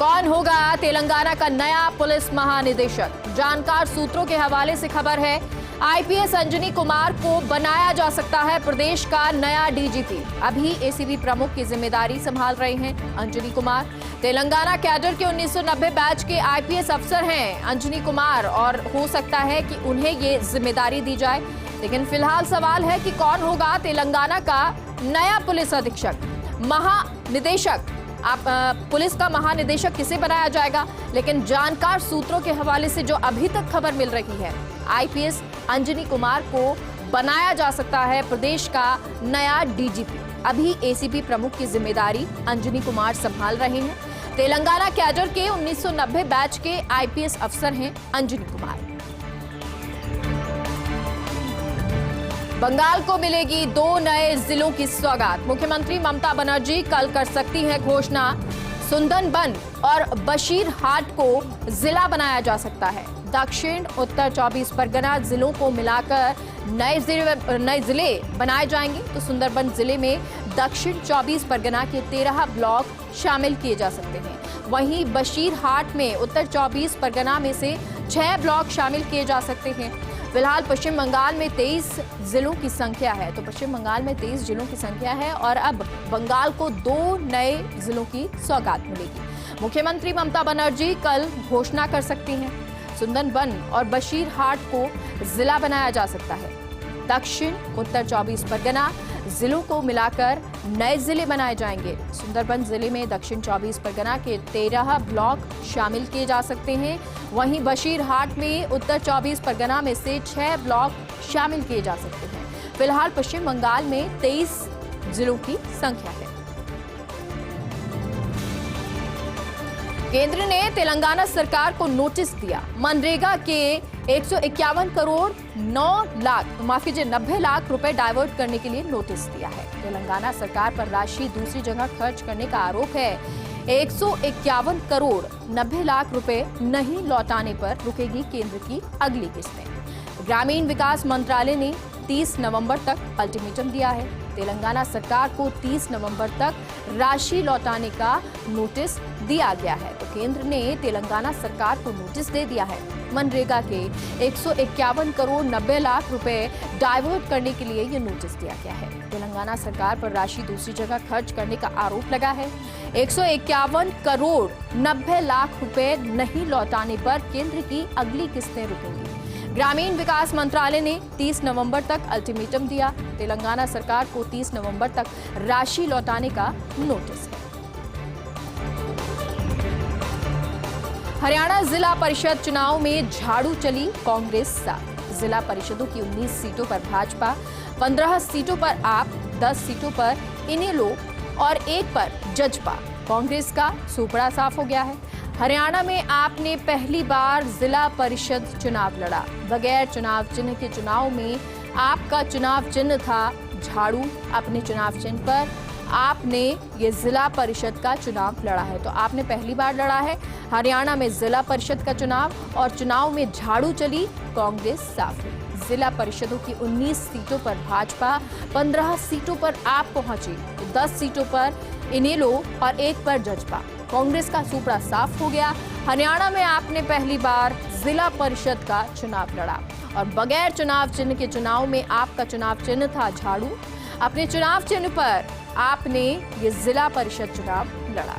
कौन होगा तेलंगाना का नया पुलिस महानिदेशक? जानकार सूत्रों के हवाले से खबर है, आईपीएस अंजनी कुमार को बनाया जा सकता है प्रदेश का नया डीजीपी। अभी एसीबी प्रमुख की जिम्मेदारी संभाल रहे हैं अंजनी कुमार। तेलंगाना कैडर के 1990 बैच के आईपीएस अफसर हैं अंजनी कुमार और हो सकता है कि उन्हें ये जिम्मेदारी दी जाए। लेकिन फिलहाल सवाल है कि कौन होगा तेलंगाना का नया पुलिस अधीक्षक, महानिदेशक। पुलिस का महानिदेशक किसे बनाया जाएगा? लेकिन जानकार सूत्रों के हवाले से जो अभी तक खबर मिल रही है, आईपीएस अंजनी कुमार को बनाया जा सकता है प्रदेश का नया डीजीपी। अभी एसीबी प्रमुख की जिम्मेदारी अंजनी कुमार संभाल रहे हैं। तेलंगाना कैडर के 1990 बैच के आईपीएस अफसर हैं अंजनी कुमार। बंगाल को मिलेगी 2 नए जिलों की सौगात। मुख्यमंत्री ममता बनर्जी कल कर सकती है घोषणा। सुंदरबन और बशीरहाट को जिला बनाया जा सकता है। दक्षिण उत्तर 24 परगना जिलों को मिलाकर नए जिले बनाए जाएंगे। तो सुंदरबन जिले में दक्षिण 24 परगना के 13 ब्लॉक शामिल किए जा सकते हैं। वहीं बशीरहाट में उत्तर 24 परगना में से 6 ब्लॉक शामिल किए जा सकते हैं। फिलहाल पश्चिम बंगाल में 23 जिलों की संख्या है। तो पश्चिम बंगाल में 23 जिलों की संख्या है और अब बंगाल को 2 नए जिलों की सौगात मिलेगी। मुख्यमंत्री ममता बनर्जी कल घोषणा कर सकती हैं। सुंदरबन और बशीरहाट को जिला बनाया जा सकता है। दक्षिण उत्तर 24 परगना जिलों को मिलाकर नए जिले बनाए जाएंगे। सुंदरबन जिले में दक्षिण 24 परगना के 13 ब्लॉक शामिल किए जा सकते हैं। वहीं बशीरहाट में उत्तर 24 परगना में से 6 ब्लॉक शामिल किए जा सकते हैं। फिलहाल पश्चिम बंगाल में 23 जिलों की संख्या है। केंद्र ने तेलंगाना सरकार को नोटिस दिया। मनरेगा के 151 करोड़ 90 लाख रुपए डाइवर्ट करने के लिए नोटिस दिया है। तेलंगाना सरकार पर राशि दूसरी जगह खर्च करने का आरोप है। 151 करोड़ 90 लाख रुपए नहीं लौटाने पर रुकेगी केंद्र की अगली किस्तें। ग्रामीण विकास मंत्रालय ने 30 नवंबर तक अल्टीमेटम दिया है। तेलंगाना सरकार को 30 नवंबर तक राशि लौटाने का नोटिस दिया गया है। तो केंद्र ने तेलंगाना सरकार को नोटिस दे दिया है। मनरेगा के 151 करोड़ 90 लाख रुपए डाइवर्ट करने के लिए ये नोटिस दिया गया है। तेलंगाना सरकार पर राशि दूसरी जगह खर्च करने का आरोप लगा है। 151 करोड़ 90 लाख रुपए नहीं लौटाने पर केंद्र की अगली किस्तें रुकेंगी। ग्रामीण विकास मंत्रालय ने 30 नवंबर तक अल्टीमेटम दिया। तेलंगाना सरकार को 30 नवंबर तक राशि लौटाने का नोटिस है। हरियाणा जिला परिषद चुनाव में झाड़ू चली कांग्रेस साथ। जिला परिषदों की 19 सीटों पर भाजपा, 15 सीटों पर आप, 10 सीटों पर इनेलो और 1 पर जजपा। कांग्रेस का सूपड़ा साफ हो गया है। हरियाणा में आपने पहली बार जिला परिषद चुनाव लड़ा। बगैर चुनाव चिन्ह के चुनाव में आपका चुनाव चिन्ह था झाड़ू। अपने चुनाव चिन्ह पर आपने ये जिला परिषद का चुनाव लड़ा है। तो आपने पहली बार लड़ा है हरियाणा में जिला परिषद का चुनाव और चुनाव में झाड़ू चली कांग्रेस साफ हुई। जिला परिषदों की 19 सीटों पर भाजपा, 15 सीटों पर आप पहुंची, 10 सीटों पर इनेलो और 1 पर जजपा। कांग्रेस का सूपड़ा साफ हो गया। हरियाणा में आपने पहली बार जिला परिषद का चुनाव लड़ा और बगैर चुनाव चिन्ह के चुनाव में आपका चुनाव चिन्ह था झाड़ू। अपने चुनाव चिन्ह पर आपने ये जिला परिषद चुनाव लड़ा।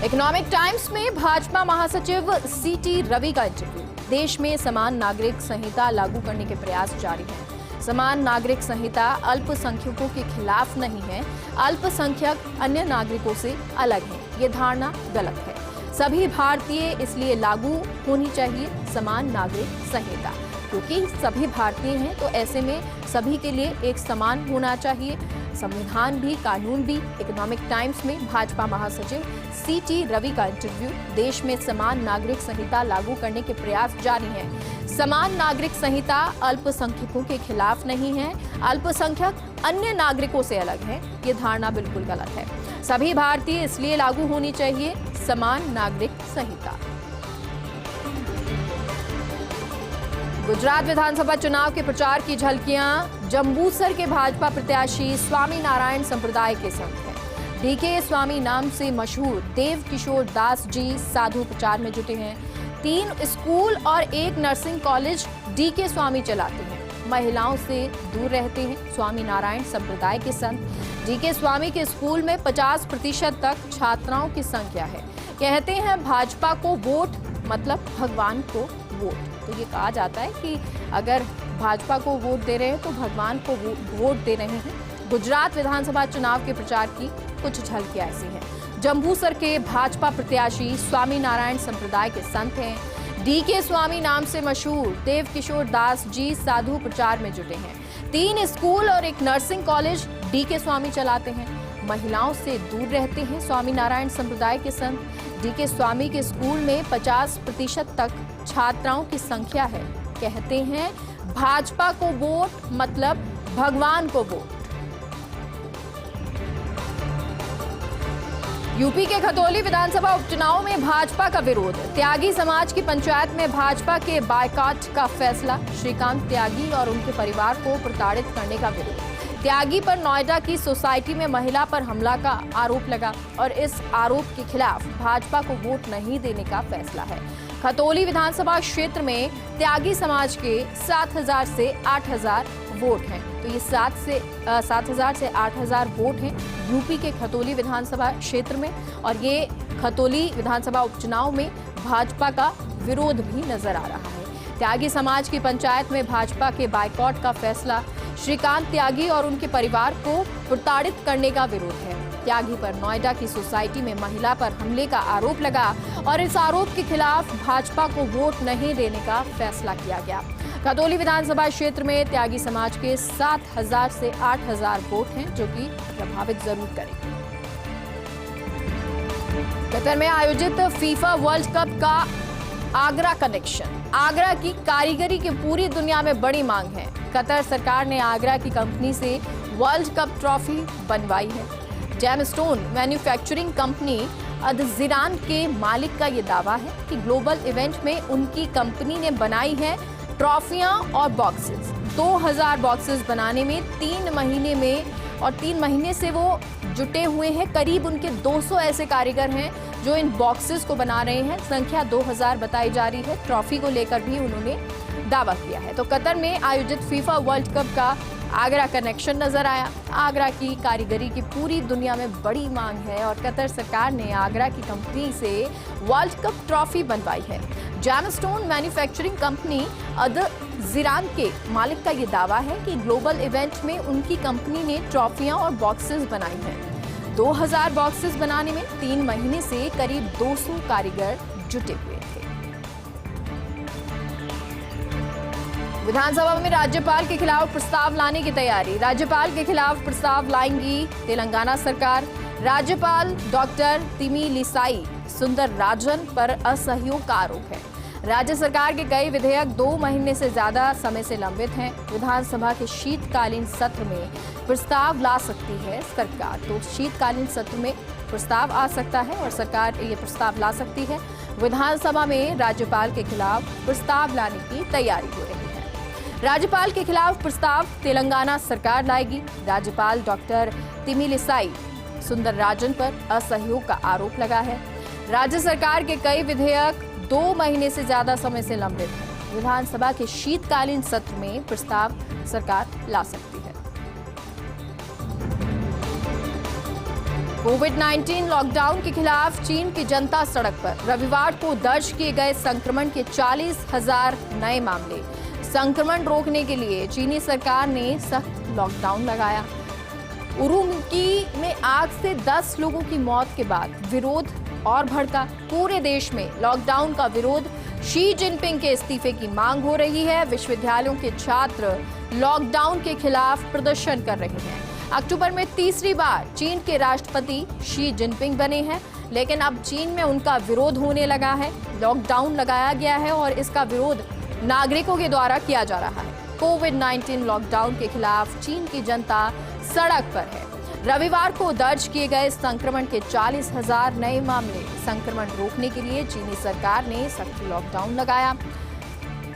इकोनॉमिक टाइम्स में भाजपा महासचिव सीटी रवि का इंटरव्यू। देश में समान नागरिक संहिता लागू करने के प्रयास जारी हैं। समान नागरिक संहिता अल्पसंख्यकों के खिलाफ नहीं है। अल्पसंख्यक अन्य नागरिकों से अलग है। ये धारणा गलत है। सभी भारतीय इसलिए लागू होनी चाहिए समान नागरिक संहिता, क्योंकि सभी भारतीय हैं तो ऐसे में सभी के लिए एक समान होना चाहिए। संविधान भी कानून भी। इकोनॉमिक टाइम्स में भाजपा महासचिव सीटी रवि का इंटरव्यू। देश में समान नागरिक संहिता लागू करने के प्रयास जारी हैं। समान नागरिक संहिता अल्पसंख्यकों के खिलाफ नहीं है। अल्पसंख्यक अन्य नागरिकों से अलग है। ये धारणा बिल्कुल गलत है। सभी भारतीय इसलिए लागू होनी चाहिए समान नागरिक संहिता। गुजरात विधानसभा चुनाव के प्रचार की झलकियां। जंबूसर के भाजपा प्रत्याशी स्वामी नारायण संप्रदाय के संग हैं। डीके स्वामी नाम से मशहूर देव किशोर दास जी साधु प्रचार में जुटे हैं। 3 स्कूल और 1 नर्सिंग कॉलेज डीके स्वामी चलाते हैं। महिलाओं से दूर रहते हैं स्वामी नारायण संप्रदाय के संत। डीके स्वामी के स्कूल में 50% तक छात्राओं की संख्या है। कहते हैं भाजपा को वोट मतलब भगवान को वोट। तो ये कहा जाता है कि अगर भाजपा को वोट दे रहे हैं तो भगवान को वोट दे रहे हैं। गुजरात विधानसभा चुनाव के प्रचार की कुछ झलकियां ऐसी हैं। जंबूसर के भाजपा प्रत्याशी स्वामी नारायण संप्रदाय के संत हैं। डीके स्वामी नाम से मशहूर देव किशोर दास जी साधु प्रचार में जुटे हैं। 3 स्कूल और 1 नर्सिंग कॉलेज डीके स्वामी चलाते हैं। महिलाओं से दूर रहते हैं स्वामी नारायण संप्रदाय के संत। डीके स्वामी के स्कूल में 50% तक छात्राओं की संख्या है। कहते हैं भाजपा को वोट मतलब भगवान को वोट। यूपी के खतौली विधानसभा उपचुनाव में भाजपा का विरोध। त्यागी समाज की पंचायत में भाजपा के बायकॉट का फैसला। श्रीकांत त्यागी और उनके परिवार को प्रताड़ित करने का विरोध। त्यागी पर नोएडा की सोसाइटी में महिला पर हमला का आरोप लगा और इस आरोप के खिलाफ भाजपा को वोट नहीं देने का फैसला है। खतौली विधानसभा क्षेत्र में त्यागी समाज के 7,000 से 8,000 वोट हैं। तो ये 7,000 से 8,000 वोट हैं यूपी के खतौली विधानसभा क्षेत्र में। और ये खतौली विधानसभा उपचुनाव में भाजपा का विरोध भी नजर आ रहा है। त्यागी समाज की पंचायत में भाजपा के बायकॉट का फैसला। श्रीकांत त्यागी और उनके परिवार को प्रताड़ित करने का विरोध है। त्यागी पर नोएडा की सोसाइटी में महिला पर हमले का आरोप लगा और इस आरोप के खिलाफ भाजपा को वोट नहीं देने का फैसला किया गया। खतौली विधानसभा क्षेत्र में त्यागी समाज के 7,000 से 8,000 वोट हैं जो कि प्रभावित जरूर करेंगे। कतर में आयोजित फीफा वर्ल्ड कप का आगरा कनेक्शन। आगरा की कारीगरी की पूरी दुनिया में बड़ी मांग है। कतर सरकार ने आगरा की कंपनी से वर्ल्ड कप ट्रॉफी बनवाई है। जेमस्टोन मैन्युफैक्चरिंग कंपनी अदजिरान के मालिक का ये दावा है कि ग्लोबल इवेंट में उनकी कंपनी ने बनाई है ट्रॉफियां और बॉक्सेस। 2000 बॉक्सेस बनाने में 3 महीने से वो जुटे हुए हैं। करीब उनके 200 ऐसे कारीगर हैं जो इन बॉक्सेस को बना रहे हैं। संख्या 2000 बताई जा रही है। ट्रॉफी को लेकर भी उन्होंने दावा किया है। तो कतर में आयोजित फीफा वर्ल्ड कप का आगरा कनेक्शन नजर आया। आगरा की कारीगरी की पूरी दुनिया में बड़ी मांग है और कतर सरकार ने आगरा की कंपनी से वर्ल्ड कप ट्रॉफी बनवाई है। जेमस्टोन मैन्युफैक्चरिंग कंपनी अदजिरान के मालिक का ये दावा है कि ग्लोबल इवेंट में उनकी कंपनी ने ट्रॉफियां और बॉक्सेस बनाई हैं। 2000 बॉक्सेस बनाने में 3 महीने से करीब 200 कारीगर जुटे हुए थे। विधानसभा में राज्यपाल के खिलाफ प्रस्ताव लाने की तैयारी। राज्यपाल के खिलाफ प्रस्ताव लाएंगी तेलंगाना सरकार। राज्यपाल डॉक्टर तिमिलिसाई सुंदरराजन पर असहयोग का आरोप है। राज्य सरकार के कई विधेयक 2 महीने से ज्यादा समय से लंबित हैं। विधानसभा के शीतकालीन सत्र में प्रस्ताव ला सकती है सरकार। तो शीतकालीन सत्र में प्रस्ताव आ सकता है और सरकार ये प्रस्ताव ला सकती है। विधानसभा में राज्यपाल के खिलाफ प्रस्ताव लाने की तैयारी हो रही है। राज्यपाल के खिलाफ प्रस्ताव तेलंगाना सरकार लाएगी। राज्यपाल डॉक्टर तिमिलिसाई सुंदरराजन पर असहयोग का आरोप लगा है। राज्य सरकार के कई विधेयक 2 महीने से ज्यादा समय से लंबित हैं। विधानसभा के शीतकालीन सत्र में प्रस्ताव सरकार ला सकती है। कोविड-19 लॉकडाउन के खिलाफ चीन की जनता सड़क पर। रविवार को दर्ज किए गए संक्रमण के 40,000 नए मामले। संक्रमण रोकने के लिए चीनी सरकार ने सख्त लॉकडाउन लगाया। उरुमकी में आग से 10 लोगों की मौत के बाद विरोध और भड़का। पूरे देश में लॉकडाउन का विरोध। शी जिनपिंग के इस्तीफे की मांग हो रही है। विश्वविद्यालयों के छात्र लॉकडाउन के खिलाफ प्रदर्शन कर रहे हैं। अक्टूबर में तीसरी बार चीन के राष्ट्रपति शी जिनपिंग बने हैं, लेकिन अब चीन में उनका विरोध होने लगा है। लॉकडाउन लगाया गया है और इसका विरोध नागरिकों के द्वारा किया जा रहा है। कोविड-19 लॉकडाउन के खिलाफ चीन की जनता सड़क पर है। रविवार को दर्ज किए गए संक्रमण के 40,000 नए मामले। संक्रमण रोकने के लिए चीनी सरकार ने सख्त लॉकडाउन लगाया।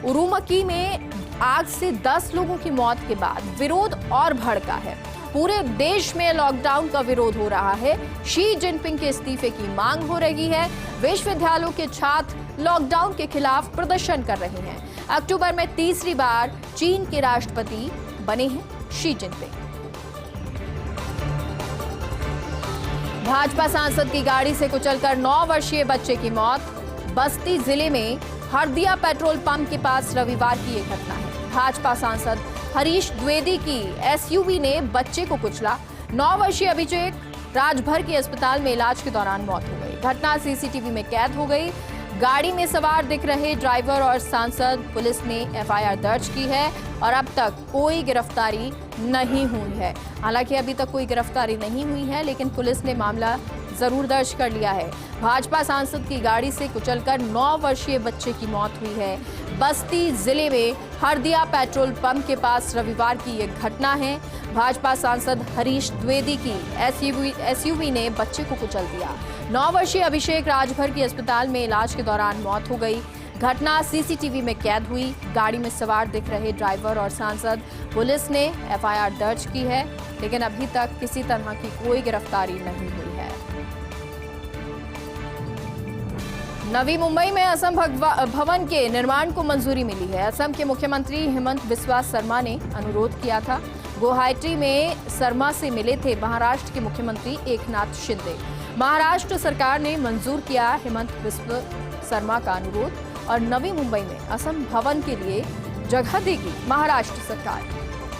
उरुमकी में आग से 10 लोगों की मौत के बाद विरोध और भड़का है। पूरे देश में लॉकडाउन का विरोध हो रहा है। शी जिनपिंग के इस्तीफे की मांग हो रही है। विश्वविद्यालयों के छात्र लॉकडाउन के खिलाफ प्रदर्शन कर रहे हैं। अक्टूबर में तीसरी बार चीन के राष्ट्रपति बने हैं शी जिनपिंग। भाजपा सांसद की गाड़ी से कुचलकर 9 वर्षीय बच्चे की मौत। बस्ती जिले में हरदिया पेट्रोल पंप के पास रविवार की यह घटना है। भाजपा सांसद हरीश द्विवेदी की एसयूवी ने बच्चे को कुचला। 9 वर्षीय अभिषेक राजभर के अस्पताल में इलाज के दौरान मौत हो गई। घटना सीसीटीवी में कैद हो गई। गाड़ी में सवार दिख रहे ड्राइवर और सांसद, पुलिस ने एफआईआर दर्ज की है और अब तक कोई गिरफ्तारी नहीं हुई है। हालांकि अभी तक कोई गिरफ्तारी नहीं हुई है, लेकिन पुलिस ने मामला जरूर दर्ज कर लिया है। भाजपा सांसद की गाड़ी से कुचलकर 9 वर्षीय बच्चे की मौत हुई है। बस्ती जिले में हरदिया पेट्रोल पंप के पास रविवार की यह घटना है। भाजपा सांसद हरीश द्विवेदी की एसयूवी ने बच्चे को कुचल दिया। 9 वर्षीय अभिषेक राजभर के अस्पताल में इलाज के दौरान मौत हो गई। घटना सीसीटीवी में कैद हुई। गाड़ी में सवार दिख रहे ड्राइवर और सांसद, पुलिस ने एफआईआर दर्ज की है, लेकिन अभी तक किसी तरह की कोई गिरफ्तारी नहीं हुई है। नवी मुंबई में असम भवन के निर्माण को मंजूरी मिली है। असम के मुख्यमंत्री हेमंत बिस्वा शर्मा ने अनुरोध किया था। गुवाहाटी में शर्मा से मिले थे महाराष्ट्र के मुख्यमंत्री एकनाथ शिंदे। महाराष्ट्र सरकार ने मंजूर किया हेमंत बिस्वा शर्मा का अनुरोध और नवी मुंबई में असम भवन के लिए जगह देगी महाराष्ट्र सरकार।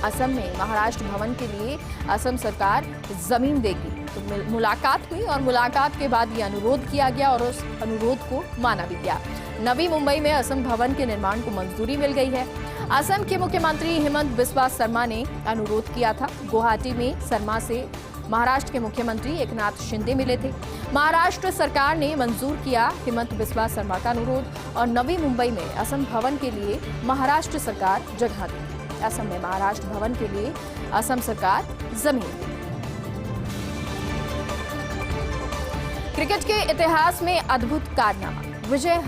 असम में महाराष्ट्र भवन के लिए असम सरकार जमीन देगी। तो मुलाकात हुई और मुलाकात के बाद ये अनुरोध किया गया और उस अनुरोध को माना भी गया। नवी मुंबई में असम भवन के निर्माण को मंजूरी मिल गई है। असम के मुख्यमंत्री हेमंत बिस्वा शर्मा ने अनुरोध किया था। गुवाहाटी में शर्मा से महाराष्ट्र के मुख्यमंत्री एकनाथ शिंदे मिले थे। महाराष्ट्र सरकार ने मंजूर किया हेमंत बिस्वा शर्मा का अनुरोध और नवी मुंबई में असम भवन के लिए महाराष्ट्र सरकार जगह दी। असम में महाराष्ट्र भवन के लिए असम सरकार जमीन दी। क्रिकेट के इतिहास में अद्भुत कारनामा, विजय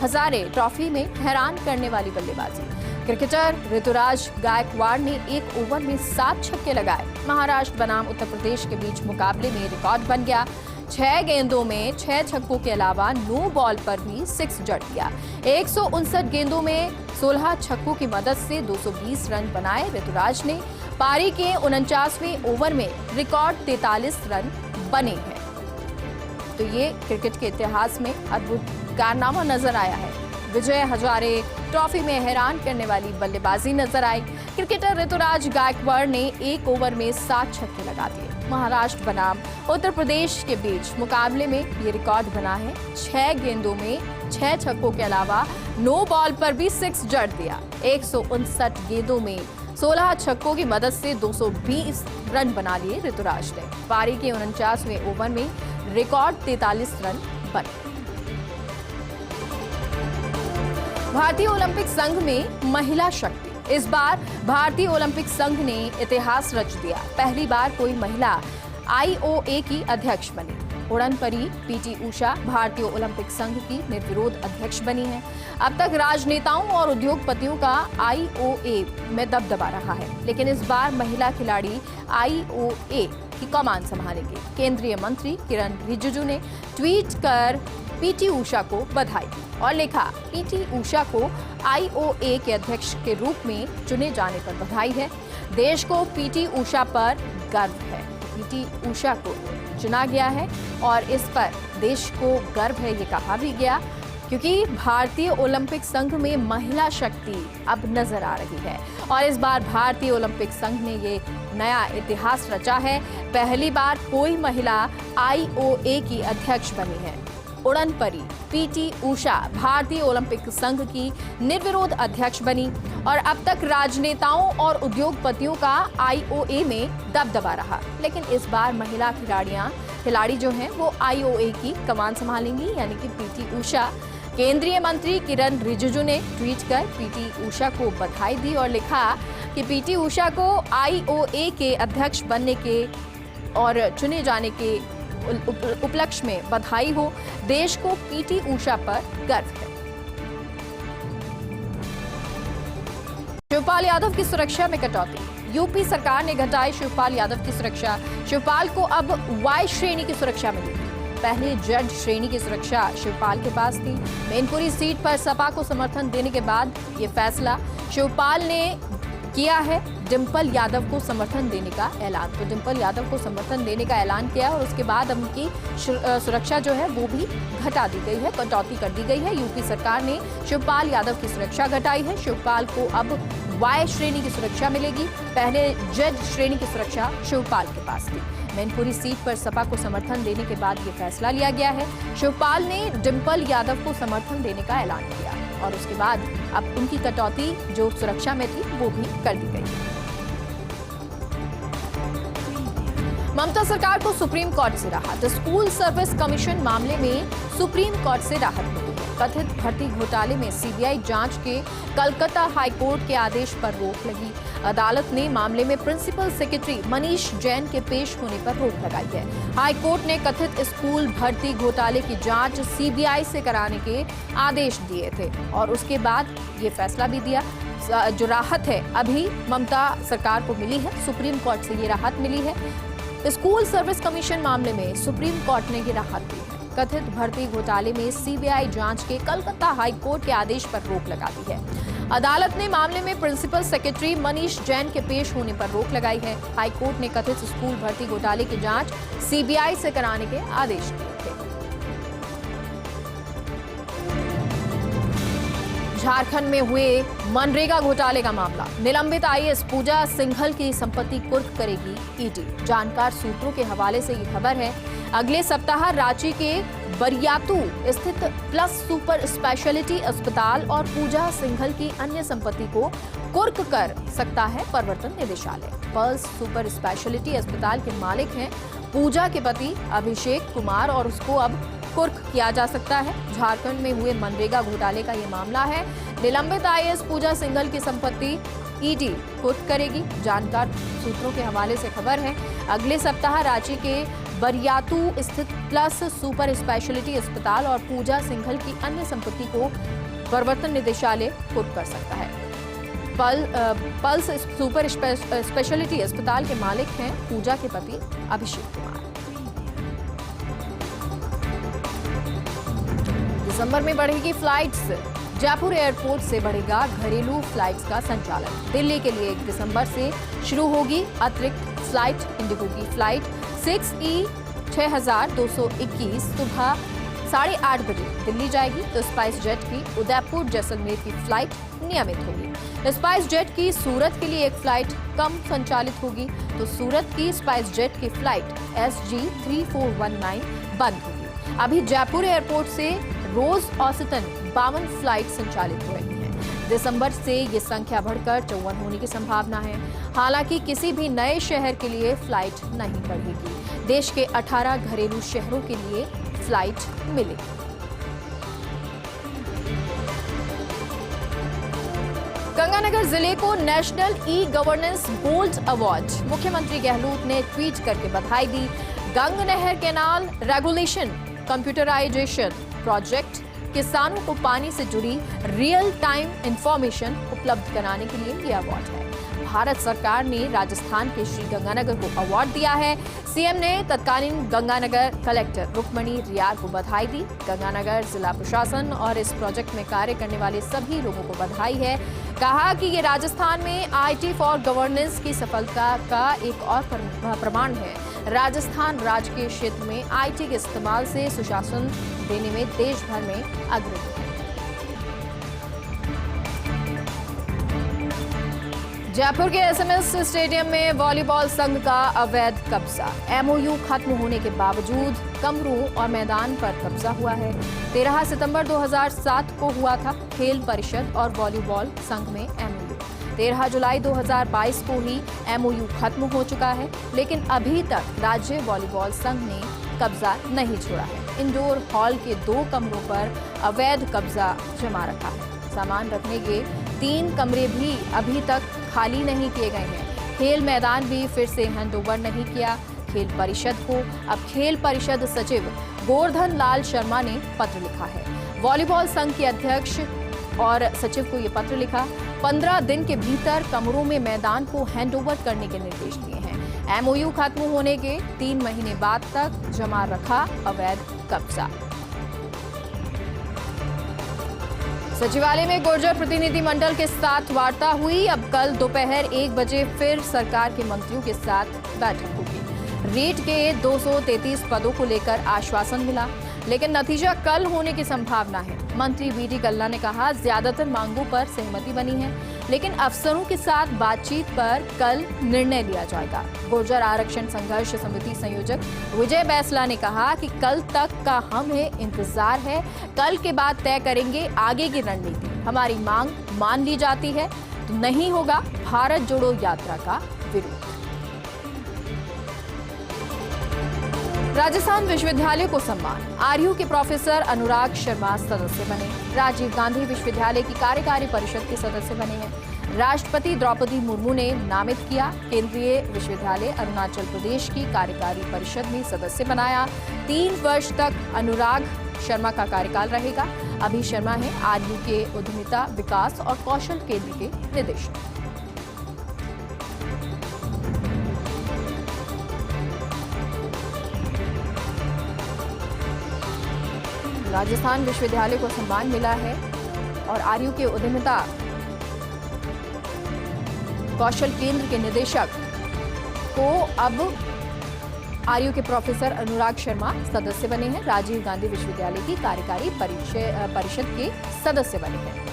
हजारे ट्रॉफी में हैरान करने वाली बल्लेबाजी। क्रिकेटर ऋतुराज गायकवाड़ ने 1 ओवर में 7 छक्के लगाए। महाराष्ट्र बनाम उत्तर प्रदेश के बीच मुकाबले में रिकॉर्ड बन गया। 6 गेंदों में 6 छक्कों के अलावा नो बॉल पर भी 6 जड़ दिया। 159 गेंदों में 16 छक्कों की मदद से 220 रन बनाए ऋतुराज ने। पारी के 49वें ओवर में रिकॉर्ड 43 रन बने हैं। तो ये क्रिकेट के इतिहास में अद्भुत कारनामा नजर आया है। विजय हजारे ट्रॉफी में हैरान करने वाली बल्लेबाजी नजर आई। क्रिकेटर ऋतुराज गायकवाड़ ने 1 ओवर में 7 छक्के लगा दिए। महाराष्ट्र बनाम उत्तर प्रदेश के बीच मुकाबले में ये रिकॉर्ड बना है। 6 गेंदों में 6 छक्कों के अलावा नो बॉल पर भी 6 जड़ दिया। 159 गेंदों में 16 छक्कों की मदद से 220 रन बना लिए ऋतुराज ने। पारी के 49वें ओवर में रिकॉर्ड 43 रन बने। भारतीय ओलंपिक संघ में महिला शक्ति। इस बार भारतीय ओलंपिक संघ ने इतिहास रच दिया। पहली बार कोई महिला आईओए की अध्यक्ष बनी। उड़न परी पीटी उषा भारतीय ओलंपिक संघ की निर्विरोध अध्यक्ष बनी है। अब तक राजनेताओं और उद्योगपतियों का आईओए में दबदबा रहा है, लेकिन इस बार महिला खिलाड़ी आईओए की कमान संभालेंगे। केंद्रीय मंत्री किरण रिजिजू ने ट्वीट कर पीटी उषा को बधाई और लिखा, पीटी उषा को आईओए के अध्यक्ष के रूप में चुने जाने पर बधाई है। देश को पीटी उषा पर गर्व है। पीटी उषा को चुना गया है और इस पर देश को गर्व है, ये कहा भी गया, क्योंकि भारतीय ओलंपिक संघ में महिला शक्ति अब नजर आ रही है और इस बार भारतीय ओलंपिक संघ ने ये नया इतिहास रचा है। पहली बार कोई महिला आईओए की अध्यक्ष बनी है। उड़न परी पीटी उषा भारतीय ओलंपिक संघ की निर्विरोध अध्यक्ष बनी और अब तक राजनेताओं और उद्योगपतियों का आईओए में दबदबा रहा, लेकिन इस बार महिला खिलाड़ी जो हैं वो आईओए की कमान संभालेंगी, यानी कि पीटी उषा। केंद्रीय मंत्री किरण रिजिजू ने ट्वीट कर पीटी उषा को बधाई दी और लिखा कि पीटी उषा को आईओए के अध्यक्ष बनने के और चुने जाने के उपलक्ष्य में बधाई हो। देश को पीटी उषा पर गर्व है। शिवपाल यादव की सुरक्षा में कटौती। यूपी सरकार ने घटाई शिवपाल यादव की सुरक्षा। शिवपाल को अब वाई श्रेणी की सुरक्षा मिलेगी। पहले जेड श्रेणी की सुरक्षा शिवपाल के पास थी। मैनपुरी सीट पर सपा को समर्थन देने के बाद ये फैसला शिवपाल ने किया है। डिंपल यादव को समर्थन देने का ऐलान, तो डिंपल यादव को समर्थन देने का ऐलान किया और उसके बाद उनकी सुरक्षा जो है वो भी घटा दी गई है, कटौती कर दी गई है। यूपी सरकार ने शिवपाल यादव की सुरक्षा घटाई है। शिवपाल को अब वाई श्रेणी की सुरक्षा मिलेगी। पहले जेड श्रेणी की सुरक्षा शिवपाल के पास थी। मैनपुरी सीट पर सपा को समर्थन देने के बाद ये फैसला लिया गया है। शिवपाल ने डिंपल यादव को समर्थन देने का ऐलान किया और उसके बाद अब उनकी कटौती जो सुरक्षा में थी वो भी कर दी गई। ममता सरकार को सुप्रीम कोर्ट से राहत। स्कूल सर्विस कमीशन मामले में सुप्रीम कोर्ट से राहत मिली है। कथित भर्ती घोटाले में सीबीआई जांच के कलकत्ता हाईकोर्ट के आदेश पर रोक लगी। अदालत ने मामले में प्रिंसिपल सेक्रेटरी मनीष जैन के पेश होने पर रोक लगाई है। हाईकोर्ट ने कथित स्कूल भर्ती घोटाले की जांच सीबीआई से कराने के आदेश दिए थे और उसके बाद ये फैसला भी दिया। जो राहत है अभी ममता सरकार को मिली है, सुप्रीम कोर्ट से ये राहत मिली है। स्कूल सर्विस कमीशन मामले में सुप्रीम कोर्ट ने ये राहत दी है। कथित भर्ती घोटाले में सीबीआई जांच के कलकत्ता हाईकोर्ट के आदेश पर रोक लगा दी है। अदालत ने मामले में प्रिंसिपल सेक्रेटरी मनीष जैन के पेश होने पर रोक लगाई है। हाईकोर्ट ने कथित स्कूल भर्ती घोटाले की जांच सीबीआई से कराने के आदेश दिए थे। झारखंड में हुए मनरेगा घोटाले का मामला। निलंबित आईएएस पूजा सिंघल की संपत्ति कुर्क करेगी ईडी। जानकार सूत्रों के हवाले से ये खबर है। अगले सप्ताह रांची के बरियातू स्थित प्लस सुपर स्पेशलिटी अस्पताल और पूजा सिंघल की अन्य संपत्ति को कुर्क कर सकता है प्रवर्तन निदेशालय। पल्स सुपर स्पेशलिटी अस्पताल के मालिक हैं पूजा के पति अभिषेक कुमार और उसको अब कुर्क किया जा सकता है। झारखंड में हुए मनरेगा घोटाले का ये मामला है। निलंबित आईएएस पूजा सिंघल की संपत्ति ईडी कुर्क करेगी। जानकार सूत्रों के हवाले से खबर है। अगले सप्ताह रांची के बरियातू स्थित प्लस सुपर स्पेशलिटी अस्पताल और पूजा सिंघल की अन्य संपत्ति को प्रवर्तन निदेशालय कुर्क कर सकता है। पल्स सुपर स्पेशलिटी अस्पताल के मालिक हैं पूजा के पति अभिषेक कुमार। दिसंबर में बढ़ेगी फ्लाइट्स। जयपुर एयरपोर्ट से बढ़ेगा घरेलू फ्लाइट्स का संचालन। दिल्ली के लिए 1 दिसंबर से शुरू होगी अतिरिक्त फ्लाइट। इंडिगो की फ्लाइट 6E6221 सुबह 8:30 बजे दिल्ली जाएगी तो स्पाइस जेट की उदयपुर जैसलमेर की फ्लाइट नियमित होगी। स्पाइस जेट की सूरत के लिए एक फ्लाइट कम संचालित होगी तो सूरत की स्पाइस जेट की फ्लाइट SG3419 बंद होगी। अभी जयपुर एयरपोर्ट से रोज औसतन 52 फ्लाइट संचालित हो रही हैं। दिसंबर से ये संख्या बढ़कर 54 होने की संभावना है। हालांकि किसी भी नए शहर के लिए फ्लाइट नहीं बढ़ेगी। देश के 18 घरेलू शहरों के लिए फ्लाइट मिलेगी। गंगानगर जिले को national e governance gold award. मुख्यमंत्री गहलोत ने ट्वीट करके बधाई दी। गंग नहर कैनाल रेगुलेशन कंप्यूटराइजेशन प्रोजेक्ट किसानों को पानी से जुड़ी रियल टाइम इंफॉर्मेशन उपलब्ध कराने के लिए ये अवार्ड है। भारत सरकार ने राजस्थान के श्री गंगानगर को अवार्ड दिया है। सीएम ने तत्कालीन गंगानगर कलेक्टर रुक्मणी रियार को बधाई दी। गंगानगर जिला प्रशासन और इस प्रोजेक्ट में कार्य करने वाले सभी लोगों को बधाई है। कहा कि ये राजस्थान में IT फॉर गवर्नेंस की सफलता का एक और प्रमाण है। राजस्थान राज्य के क्षेत्र में IT के इस्तेमाल से सुशासन देने में देश भर में अग्रणी है। जयपुर के SMS स्टेडियम में वॉलीबॉल संघ का अवैध कब्जा। MOU खत्म होने के बावजूद कमरों और मैदान पर कब्जा हुआ है। 13 सितंबर 2007 को हुआ था खेल परिषद और वॉलीबॉल संघ में MOU। 13 जुलाई 2022 को ही MOU खत्म हो चुका है, लेकिन अभी तक राज्य वॉलीबॉल संघ ने कब्जा नहीं छोड़ा है। इंडोर हॉल के 2 कमरों पर अवैध कब्जा जमा रखा है। सामान रखने के 3 कमरे भी अभी तक खाली नहीं किए गए हैं। खेल मैदान भी फिर से हैंडओवर नहीं किया खेल परिषद को। अब खेल परिषद सचिव गोवर्धन लाल शर्मा ने पत्र लिखा है। वॉलीबॉल संघ के अध्यक्ष और सचिव को ये पत्र लिखा। 15 दिन के भीतर कमरों में मैदान को हैंडओवर करने के निर्देश दिए हैं। एमओयू खत्म होने के 3 महीने बाद तक जमा रखा अवैध कब्जा। सचिवालय में गुर्जर प्रतिनिधिमंडल के साथ वार्ता हुई। अब कल दोपहर 1 बजे फिर सरकार के मंत्रियों के साथ बैठक होगी। रेट के 233 पदों को लेकर आश्वासन मिला, लेकिन नतीजा कल होने की संभावना है। मंत्री बीडी कल्ला ने कहा, ज्यादातर मांगों पर सहमति बनी है, लेकिन अफसरों के साथ बातचीत पर कल निर्णय लिया जाएगा। गुर्जर आरक्षण संघर्ष समिति संयोजक विजय बैसला ने कहा कि कल तक का हमें इंतजार है, कल के बाद तय करेंगे आगे की रणनीति। हमारी मांग मान ली जाती है तो नहीं होगा भारत जोड़ो यात्रा का विरोध। राजस्थान विश्वविद्यालय को सम्मान, आरयू के प्रोफेसर अनुराग शर्मा सदस्य बने। राजीव गांधी विश्वविद्यालय की कार्यकारी परिषद के सदस्य बने हैं। राष्ट्रपति द्रौपदी मुर्मू ने नामित किया। केंद्रीय विश्वविद्यालय अरुणाचल प्रदेश की कार्यकारी परिषद में सदस्य बनाया। 3 वर्ष तक अनुराग शर्मा का कार्यकाल रहेगा। अभी शर्मा है आरयू के उद्यमिता विकास और कौशल केंद्र के निदेशक। राजस्थान विश्वविद्यालय को सम्मान मिला है और आरयू के उद्यमिता कौशल केंद्र के निदेशक को अब आरयू के प्रोफेसर अनुराग शर्मा सदस्य बने हैं। राजीव गांधी विश्वविद्यालय की कार्यकारी परिषद के सदस्य बने हैं।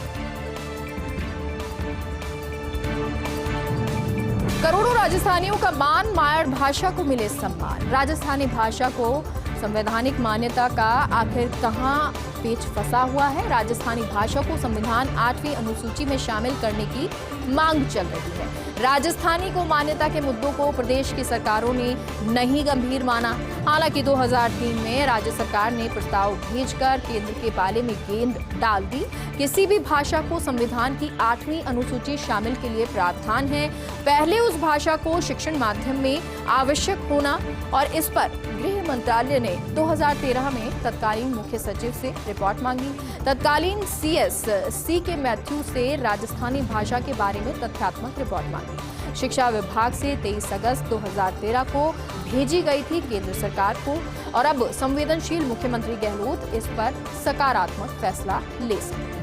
करोड़ों राजस्थानियों का मान, मायड़ भाषा को मिले सम्मान। राजस्थानी भाषा को संवैधानिक मान्यता का आखिर कहां पेच फंसा हुआ है। राजस्थानी भाषा को संविधान 8वीं अनुसूची में शामिल करने की मांग चल रही है। राजस्थानी को मान्यता के मुद्दों को प्रदेश की सरकारों ने नहीं गंभीर माना। हालांकि 2003 में राज्य सरकार ने प्रस्ताव भेजकर केंद्र के पाले में गेंद डाल दी। किसी भी भाषा को संविधान की 8वीं अनुसूची शामिल के लिए प्रावधान है। पहले उस भाषा को शिक्षण माध्यम में आवश्यक होना और इस पर गृह मंत्रालय ने 2013 में तत्कालीन मुख्य सचिव से रिपोर्ट मांगी। तत्कालीन सीएस CK मैथ्यू से राजस्थानी भाषा के बारे में तथ्यात्मक रिपोर्ट मांगी। शिक्षा विभाग से 23 अगस्त 2013 को भेजी गई थी केंद्र सरकार को और अब संवेदनशील मुख्यमंत्री गहलोत इस पर सकारात्मक फैसला ले सकते हैं।